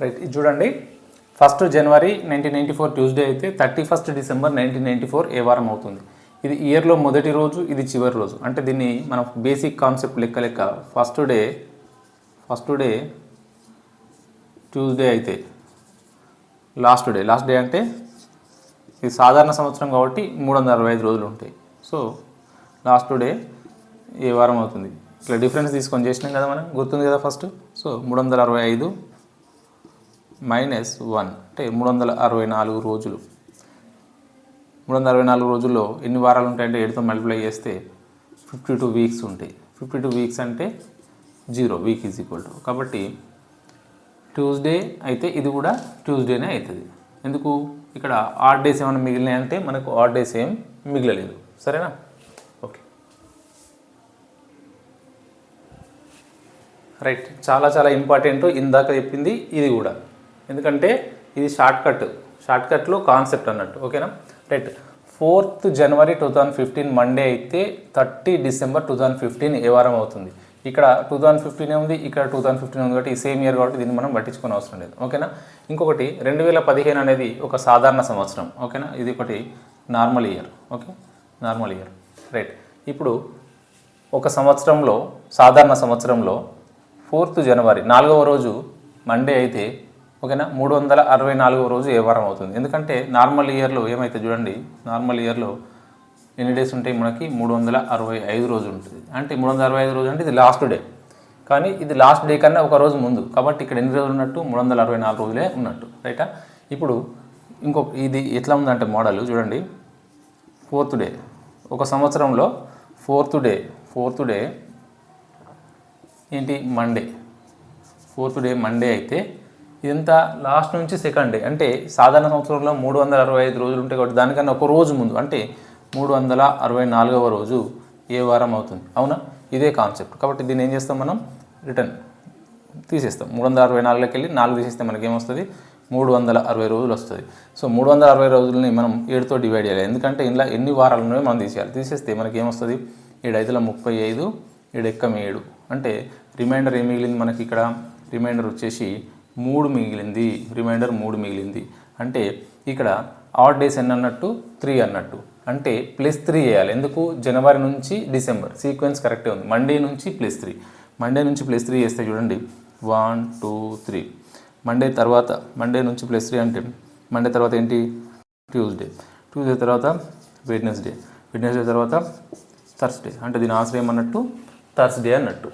Right, ఇది చూడండి. 1 జనవరి 1994 Tuesday అయితే 31 డిసెంబర్ 1994 ఏ వారం అవుతుంది? ఇది ఇయర్లో మొదటి రోజు, ఇది చివరి రోజు. అంటే దీన్ని మనం బేసిక్ కాన్సెప్ట్ లెక్క ఫస్ట్ డే ట్యూస్డే అయితే లాస్ట్ డే అంటే ఇది సాధారణ సంవత్సరం కాబట్టి 365 రోజులు ఉంటాయి. సో లాస్ట్ డే ఏ వారం అవుతుంది? ఇట్లా డిఫరెన్స్ తీసుకొని చేసినాం కదా, మనం గుర్తుంది కదా ఫస్ట్. సో 365 -1 అంటే 364 రోజులు. 364 రోజుల్లో ఎన్ని వారాలు ఉంటాయంటే 7తో మల్టిప్లై చేస్తే 52 వీక్స్ ఉంటాయి. 52 వీక్స్ అంటే 0 వీక్ ఈజ్ ఈక్వల్ టు, కాబట్టి ట్యూస్డే అయితే ఇది కూడా ట్యూస్డేనే అవుతుంది. ఎందుకు? ఇక్కడ ఆడ్ డేస్ ఏమైనా మిగిలినాయి అంటే మనకు ఆడ్ డేస్ ఏం మిగలలేదు. సరేనా? Okay, right. చాలా ఇంపార్టెంట్ ఇందాక చెప్పింది ఇది కూడా, ఎందుకంటే ఇది షార్ట్కట్లో కాన్సెప్ట్ అన్నట్టు. ఓకేనా? రైట్. 4th జనవరి 2015 మండే అయితే 30 డిసెంబర్ 2015 ఏ వారం అవుతుంది? ఇక్కడ 2015 ఉంది, ఇక్కడ 2015 ఉంది కాబట్టి ఈ సేమ్ ఇయర్ కాబట్టి దీన్ని మనం పట్టించుకునే అవసరం లేదు. ఓకేనా? ఇంకొకటి 2015 అనేది ఒక సాధారణ సంవత్సరం. ఓకేనా? ఇది ఒకటి normal year. Okay, normal year. Right. ఇప్పుడు ఒక సంవత్సరంలో, సాధారణ సంవత్సరంలో 4th జనవరి 4వ రోజు మండే అయితే, ఓకేనా, 364వ రోజు ఏ వారం అవుతుంది? ఎందుకంటే నార్మల్ ఇయర్లో ఏమైతే చూడండి, నార్మల్ ఇయర్లో ఎన్ని డేస్ ఉంటాయి మనకి? 365 రోజులు ఉంటుంది. అంటే 365 రోజులు అంటే ఇది లాస్ట్ డే, కానీ ఇది లాస్ట్ డే కన్నా ఒక రోజు ముందు, కాబట్టి ఇక్కడ ఎన్ని రోజులు ఉన్నట్టు? 364 రోజులే ఉన్నట్టు. రైటా? ఇప్పుడు ఇది ఎట్లా ఉందంటే మోడల్ చూడండి. 4th డే, ఒక సంవత్సరంలో 4th డే ఏంటి? మండే. 4th డే మండే అయితే ఇదంతా లాస్ట్ నుంచి సెకండ్ డే. అంటే సాధారణ సంవత్సరంలో 365 రోజులు ఉంటాయి కాబట్టి దానికన్నా ఒక రోజు ముందు అంటే 364వ రోజు ఏ వారం అవుతుంది? అవునా? ఇదే కాన్సెప్ట్. కాబట్టి దీన్ని ఏం చేస్తాం మనం? రిటర్న్ తీసేస్తాం. 364లోకి వెళ్ళి 4 తీసేస్తే మనకి ఏమొస్తుంది? 360 రోజులు వస్తుంది. సో 360 రోజులని మనం 7తో డివైడ్ చేయాలి, ఎందుకంటే ఇలా ఎన్ని వారాలు ఉన్నాయో మనం తీసేయాలి. తీసేస్తే మనకి ఏమొస్తుంది? 7×5 35, 7×7 అంటే రిమైండర్ ఏం మిగిలింది మనకి? ఇక్కడ రిమైండర్ వచ్చేసి 3 మిగిలింది. రిమైండర్ 3 మిగిలింది. అంటే ఇక్కడ ఆడ్ డేస్ ఎన్ని అన్నట్టు? 3 అన్నట్టు. అంటే +3 వేయాలి. ఎందుకు? జనవరి నుంచి డిసెంబర్ సీక్వెన్స్ కరెక్టే ఉంది. మండే నుంచి +3, మండే నుంచి +3 వేస్తే చూడండి 1 2 3. మండే నుంచి +3 అంటే మండే తర్వాత ఏంటి? ట్యూస్డే తర్వాత వెడ్నెస్డే తర్వాత థర్స్డే. అంటే దీని ఆన్సర్ ఏమన్నట్టు? థర్స్డే అన్నట్టు.